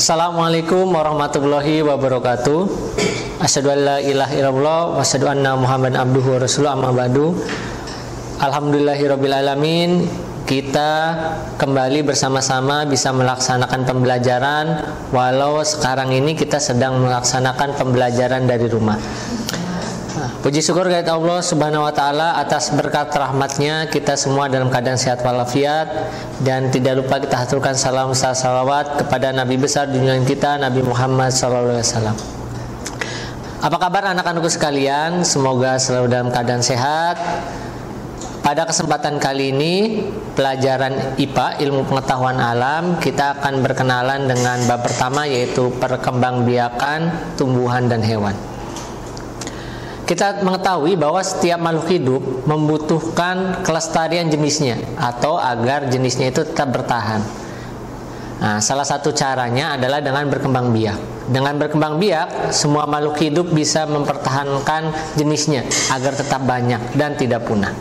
Assalamualaikum warahmatullahi wabarakatuh. Asyhadu an la ilaha illallah wa asyhadu anna Muhammadan abduhu wa rasuluhu, amma ba'du. Alhamdulillahirabbil alamin. Kita kembali bersama-sama bisa melaksanakan pembelajaran walau sekarang ini kita sedang melaksanakan pembelajaran dari rumah. Puji syukur kepada Allah Subhanahu wa taala atas berkat rahmatnya kita semua dalam keadaan sehat walafiat, dan tidak lupa kita haturkan salam salawat kepada Nabi besar junjungan kita Nabi Muhammad SAW. Apa kabar anak-anakku sekalian? Semoga selalu dalam keadaan sehat. Pada kesempatan kali ini pelajaran IPA, ilmu pengetahuan alam, kita akan berkenalan dengan bab pertama, yaitu perkembangbiakan tumbuhan dan hewan. Kita mengetahui bahwa setiap makhluk hidup membutuhkan kelestarian jenisnya atau agar jenisnya itu tetap bertahan. Nah, salah satu caranya adalah dengan berkembang biak. Dengan berkembang biak, semua makhluk hidup bisa mempertahankan jenisnya agar tetap banyak dan tidak punah.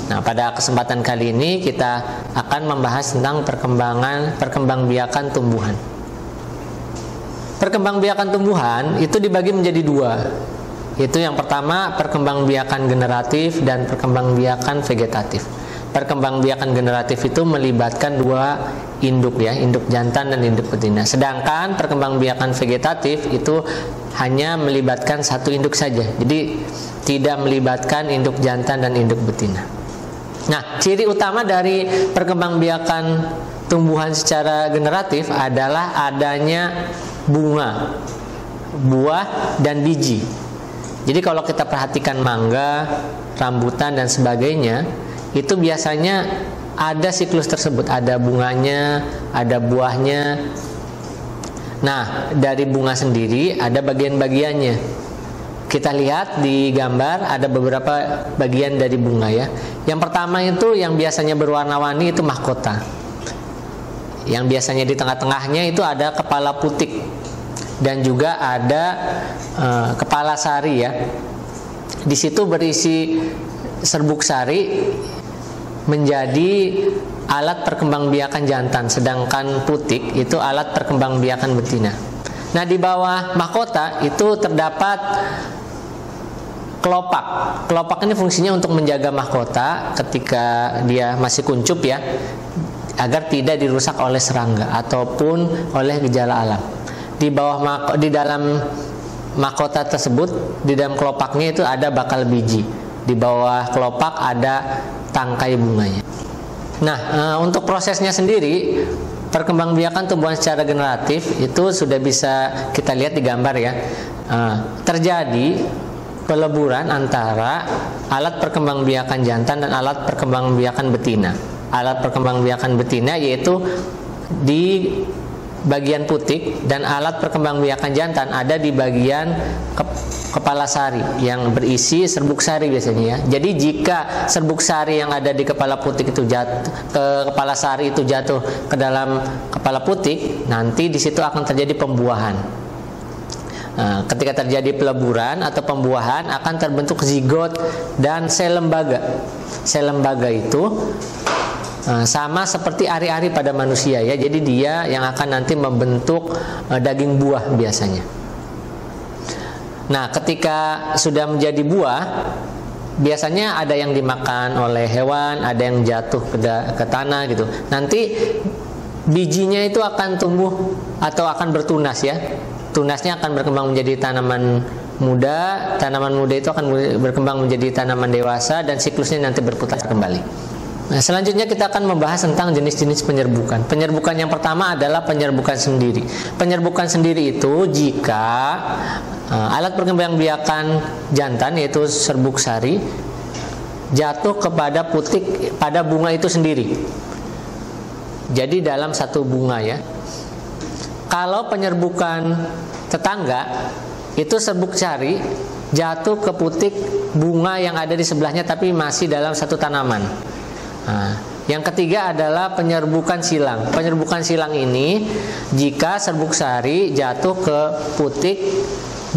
Nah, pada kesempatan kali ini kita akan membahas tentang perkembangbiakan tumbuhan. Perkembangbiakan tumbuhan itu dibagi menjadi dua. Itu yang pertama perkembangbiakan generatif dan perkembangbiakan vegetatif. Perkembangbiakan generatif itu melibatkan dua induk ya, induk jantan dan induk betina. Sedangkan perkembangbiakan vegetatif itu hanya melibatkan satu induk saja. Jadi tidak melibatkan induk jantan dan induk betina. Nah, ciri utama dari perkembangbiakan tumbuhan secara generatif adalah adanya bunga, buah, dan biji. Jadi kalau kita perhatikan mangga, rambutan, dan sebagainya, itu biasanya ada siklus tersebut, ada bunganya, ada buahnya. Nah, dari bunga sendiri ada bagian-bagiannya. Kita lihat di gambar ada beberapa bagian dari bunga ya. Yang pertama itu yang biasanya berwarna-warni itu mahkota. Yang biasanya di tengah-tengahnya itu ada kepala putik. Dan juga ada kepala sari ya. Di situ berisi serbuk sari menjadi alat perkembangbiakan jantan, sedangkan putik itu alat perkembangbiakan betina. Nah, di bawah mahkota itu terdapat kelopak. Kelopak ini fungsinya untuk menjaga mahkota ketika dia masih kuncup ya, agar tidak dirusak oleh serangga ataupun oleh gejala alam. Di dalam mahkota tersebut, di dalam kelopaknya itu ada bakal biji. Di bawah kelopak ada tangkai bunganya. Nah, untuk prosesnya sendiri, perkembangbiakan tumbuhan secara generatif itu sudah bisa kita lihat di gambar ya. Terjadi peleburan antara alat perkembangbiakan jantan dan alat perkembangbiakan betina. Alat perkembangbiakan betina yaitu di bagian putik, dan alat perkembangbiakan jantan ada di bagian kepala sari yang berisi serbuk sari biasanya ya. Jadi jika serbuk sari yang ada di kepala putik itu jatuh ke kepala sari itu jatuh ke dalam kepala putik, nanti di situ akan terjadi pembuahan. Nah, ketika terjadi peleburan atau pembuahan akan terbentuk zigot dan sel lembaga. Sel lembaga itu sama seperti ari-ari pada manusia ya. Jadi dia yang akan nanti membentuk daging buah biasanya. Nah, ketika sudah menjadi buah, biasanya ada yang dimakan oleh hewan, ada yang jatuh ke tanah gitu. Nanti bijinya itu akan tumbuh atau akan bertunas ya. Tunasnya akan berkembang menjadi tanaman muda. Tanaman muda itu akan berkembang menjadi tanaman dewasa, dan siklusnya nanti berputar kembali. Nah, selanjutnya kita akan membahas tentang jenis-jenis penyerbukan. Penyerbukan yang pertama adalah penyerbukan sendiri. Penyerbukan sendiri itu jika alat perkembangbiakan jantan yaitu serbuk sari jatuh kepada putik pada bunga itu sendiri. Jadi dalam satu bunga ya. Kalau penyerbukan tetangga itu serbuk sari jatuh ke putik bunga yang ada di sebelahnya tapi masih dalam satu tanaman. Nah, yang ketiga adalah penyerbukan silang. Penyerbukan silang ini jika serbuk sari jatuh ke putik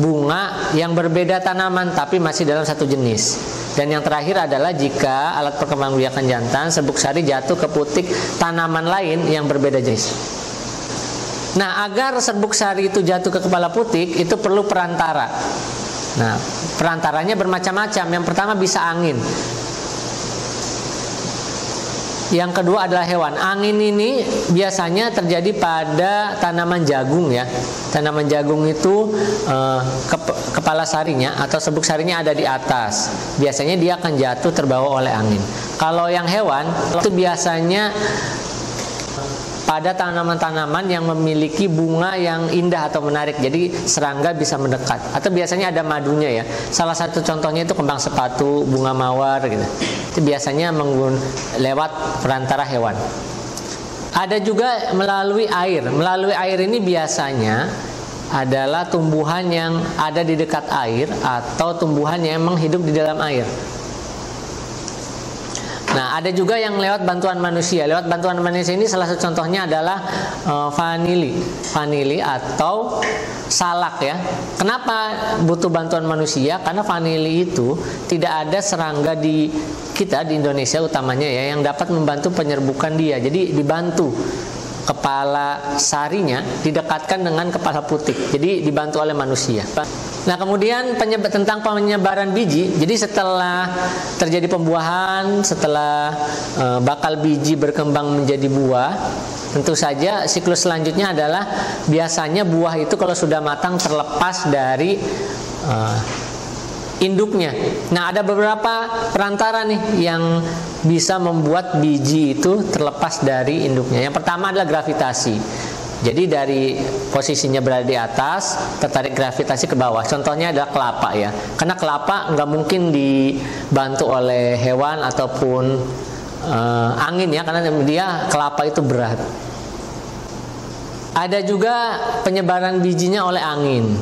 bunga yang berbeda tanaman tapi masih dalam satu jenis. Dan yang terakhir adalah jika alat perkembangbiakan jantan serbuk sari jatuh ke putik tanaman lain yang berbeda jenis. Nah, agar serbuk sari itu jatuh ke kepala putik, itu perlu perantara. Nah, perantaranya bermacam-macam. Yang pertama bisa angin. Yang kedua adalah hewan. Angin ini biasanya terjadi pada tanaman jagung ya. Tanaman jagung itu kepala sarinya atau serbuk sarinya ada di atas. Biasanya dia akan jatuh terbawa oleh angin. Kalau yang hewan itu biasanya pada tanaman-tanaman yang memiliki bunga yang indah atau menarik, jadi serangga bisa mendekat. Atau biasanya ada madunya ya. Salah satu contohnya itu kembang sepatu, bunga mawar gitu. Itu biasanya lewat perantara hewan. Ada juga melalui air. Melalui air ini biasanya adalah tumbuhan yang ada di dekat air atau tumbuhan yang memang hidup di dalam air. Nah, ada juga yang lewat bantuan manusia. Lewat bantuan manusia ini salah satu contohnya adalah vanili atau salak ya. Kenapa butuh bantuan manusia? Karena vanili itu tidak ada serangga di kita di Indonesia utamanya ya yang dapat membantu penyerbukan dia. Jadi dibantu kepala sarinya didekatkan dengan kepala putik. Jadi dibantu oleh manusia. Nah, kemudian tentang penyebaran biji. Jadi setelah terjadi pembuahan, setelah bakal biji berkembang menjadi buah, tentu saja siklus selanjutnya adalah biasanya buah itu kalau sudah matang terlepas dari induknya. Nah, ada beberapa perantara nih yang bisa membuat biji itu terlepas dari induknya. Yang pertama adalah gravitasi. Jadi dari posisinya berada di atas, tertarik gravitasi ke bawah. Contohnya adalah kelapa ya. Karena kelapa nggak mungkin dibantu oleh hewan ataupun angin ya, karena dia kelapa itu berat. Ada juga penyebaran bijinya oleh angin.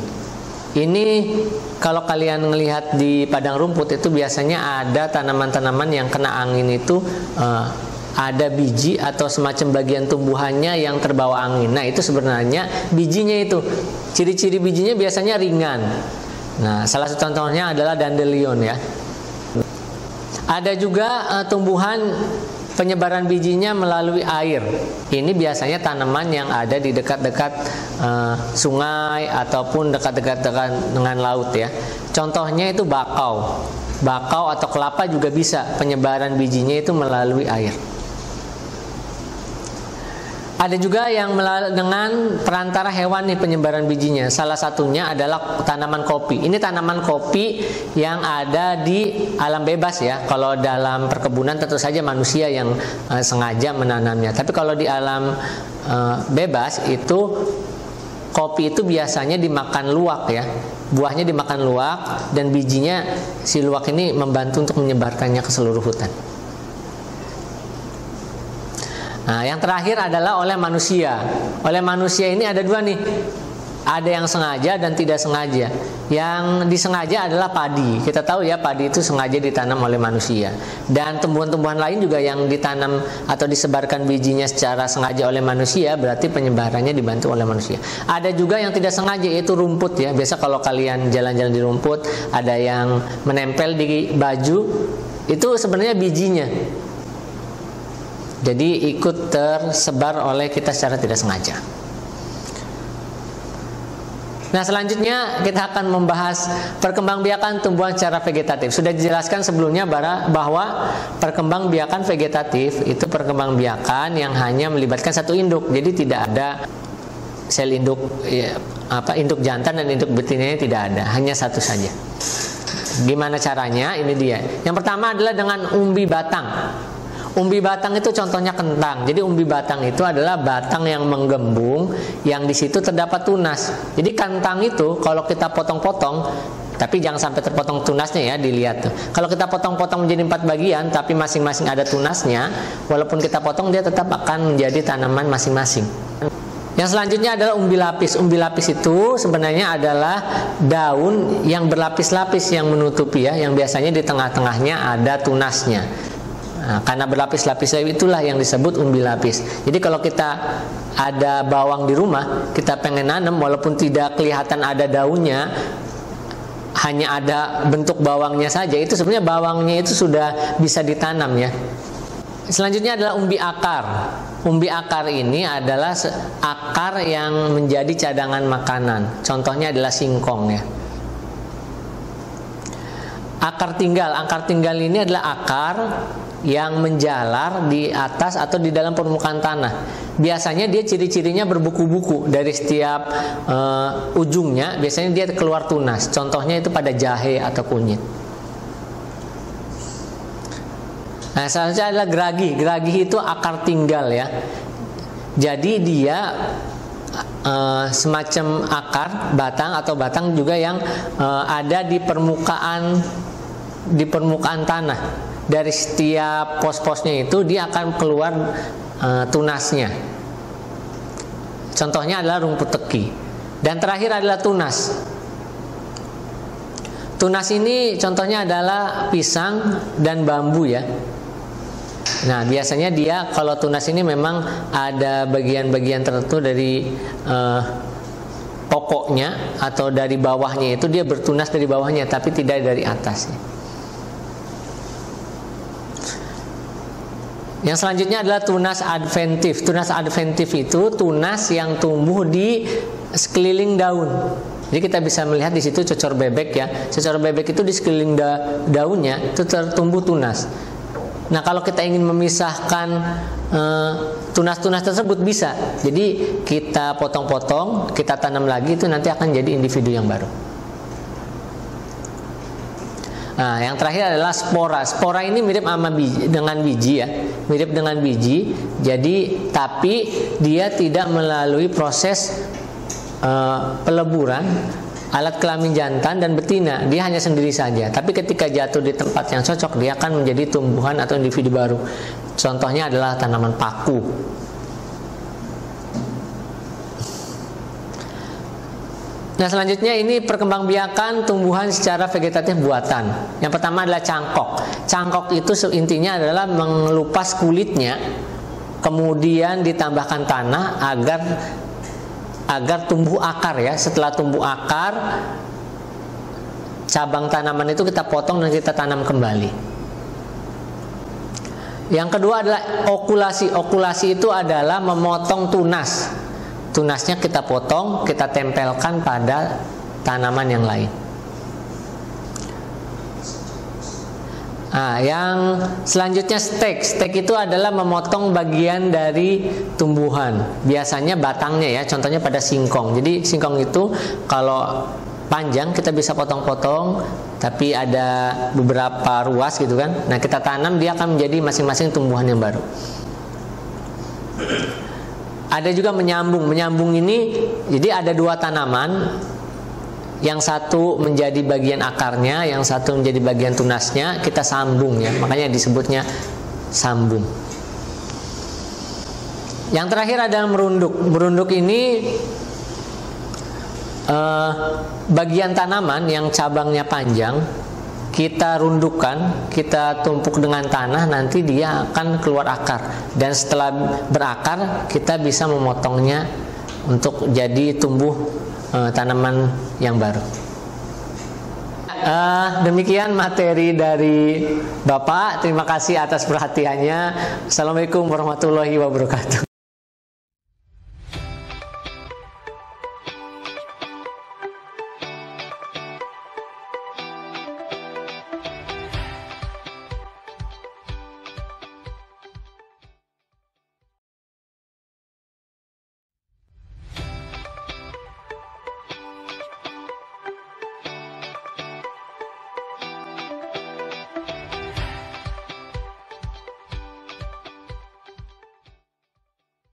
Ini kalau kalian melihat di padang rumput itu biasanya ada tanaman-tanaman yang kena angin itu ada biji atau semacam bagian tumbuhannya yang terbawa angin. Nah, itu sebenarnya bijinya itu. Ciri-ciri bijinya biasanya ringan. Nah, salah satu contohnya adalah dandelion ya. Ada juga tumbuhan penyebaran bijinya melalui air. Ini biasanya tanaman yang ada di dekat-dekat sungai ataupun dekat-dekat dengan laut ya. Contohnya itu bakau. Bakau atau kelapa juga bisa penyebaran bijinya itu melalui air. Ada juga yang dengan perantara hewan nih penyebaran bijinya. Salah satunya adalah tanaman kopi. Ini tanaman kopi yang ada di alam bebas ya. Kalau dalam perkebunan tentu saja manusia yang sengaja menanamnya. Tapi kalau di alam bebas itu kopi itu biasanya dimakan luwak ya. Buahnya dimakan luwak dan bijinya si luwak ini membantu untuk menyebarkannya ke seluruh hutan. Nah, yang terakhir adalah oleh manusia. Oleh manusia ini ada dua nih. Ada yang sengaja dan tidak sengaja. Yang disengaja adalah padi. Kita tahu ya padi itu sengaja ditanam oleh manusia. Dan tumbuhan-tumbuhan lain juga yang ditanam atau disebarkan bijinya secara sengaja oleh manusia, berarti penyebarannya dibantu oleh manusia. Ada juga yang tidak sengaja, yaitu rumput ya. Biasa kalau kalian jalan-jalan di rumput, ada yang menempel di baju, itu sebenarnya bijinya. Jadi ikut tersebar oleh kita secara tidak sengaja. Nah, selanjutnya kita akan membahas perkembangbiakan tumbuhan secara vegetatif. Sudah dijelaskan sebelumnya bahwa perkembangbiakan vegetatif itu perkembangbiakan yang hanya melibatkan satu induk. Jadi tidak ada sel induk induk jantan dan induk betinanya tidak ada, hanya satu saja. Gimana caranya? Ini dia. Yang pertama adalah dengan umbi batang. Umbi batang itu contohnya kentang. Jadi umbi batang itu adalah batang yang menggembung, yang di situ terdapat tunas. Jadi kentang itu kalau kita potong-potong, tapi jangan sampai terpotong tunasnya ya, dilihat tuh. Kalau kita potong-potong menjadi 4 bagian, tapi masing-masing ada tunasnya, walaupun kita potong dia tetap akan menjadi tanaman masing-masing. Yang selanjutnya adalah umbi lapis. Umbi lapis itu sebenarnya adalah daun yang berlapis-lapis yang menutupi ya, yang biasanya di tengah-tengahnya ada tunasnya. Nah, karena berlapis-lapis itulah yang disebut umbi lapis. Jadi kalau kita ada bawang di rumah, kita pengen nanam walaupun tidak kelihatan ada daunnya, hanya ada bentuk bawangnya saja, itu sebenarnya bawangnya itu sudah bisa ditanam ya. Selanjutnya adalah umbi akar. Umbi akar ini adalah akar yang menjadi cadangan makanan. Contohnya adalah singkong ya. Akar tinggal ini adalah akar yang menjalar di atas atau di dalam permukaan tanah. Biasanya dia ciri-cirinya berbuku-buku dari setiap ujungnya. Biasanya dia keluar tunas. Contohnya itu pada jahe atau kunyit. Nah, selanjutnya adalah geragi. Geragi itu akar tinggal ya. Jadi dia semacam akar batang atau batang juga yang ada di permukaan tanah. Dari setiap pos-posnya itu dia akan keluar tunasnya. Contohnya adalah rumput teki. Dan terakhir adalah tunas. Tunas ini contohnya adalah pisang dan bambu ya. Nah, biasanya dia kalau tunas ini memang ada bagian-bagian tertentu dari pokoknya atau dari bawahnya, itu dia bertunas dari bawahnya tapi tidak dari atasnya. Yang selanjutnya adalah tunas adventif. Tunas adventif itu tunas yang tumbuh di sekeliling daun. Jadi kita bisa melihat di situ cocor bebek ya. Cocor bebek itu di sekeliling daunnya itu tertumbuh tunas. Nah, kalau kita ingin memisahkan tunas-tunas tersebut bisa. Jadi kita potong-potong, kita tanam lagi, itu nanti akan jadi individu yang baru. Nah, yang terakhir adalah spora. Spora ini mirip sama dengan biji ya, mirip dengan biji. Jadi tapi dia tidak melalui proses peleburan alat kelamin jantan dan betina, dia hanya sendiri saja. Tapi ketika jatuh di tempat yang cocok, dia akan menjadi tumbuhan atau individu baru. Contohnya adalah tanaman paku. Nah, selanjutnya ini perkembangbiakan tumbuhan secara vegetatif buatan. Yang pertama adalah cangkok. Cangkok itu intinya adalah mengelupas kulitnya, kemudian ditambahkan tanah agar tumbuh akar ya. Setelah tumbuh akar, cabang tanaman itu kita potong dan kita tanam kembali. Yang kedua adalah okulasi. Okulasi itu adalah memotong tunas. Tunasnya kita potong, kita tempelkan pada tanaman yang lain. Nah, yang selanjutnya stek. Stek itu adalah memotong bagian dari tumbuhan. Biasanya batangnya ya, contohnya pada singkong. Jadi singkong itu kalau panjang kita bisa potong-potong, tapi ada beberapa ruas gitu kan. Nah, kita tanam, dia akan menjadi masing-masing tumbuhan yang baru. Ada juga menyambung. Menyambung ini jadi ada dua tanaman. Yang satu menjadi bagian akarnya, yang satu menjadi bagian tunasnya, kita sambung ya. Makanya disebutnya sambung. Yang terakhir adalah merunduk. Merunduk ini bagian tanaman yang cabangnya panjang, kita rundukkan, kita tumpuk dengan tanah, nanti dia akan keluar akar. Dan setelah berakar, kita bisa memotongnya untuk jadi tumbuh tanaman yang baru. Demikian materi dari Bapak. Terima kasih atas perhatiannya. Assalamualaikum warahmatullahi wabarakatuh.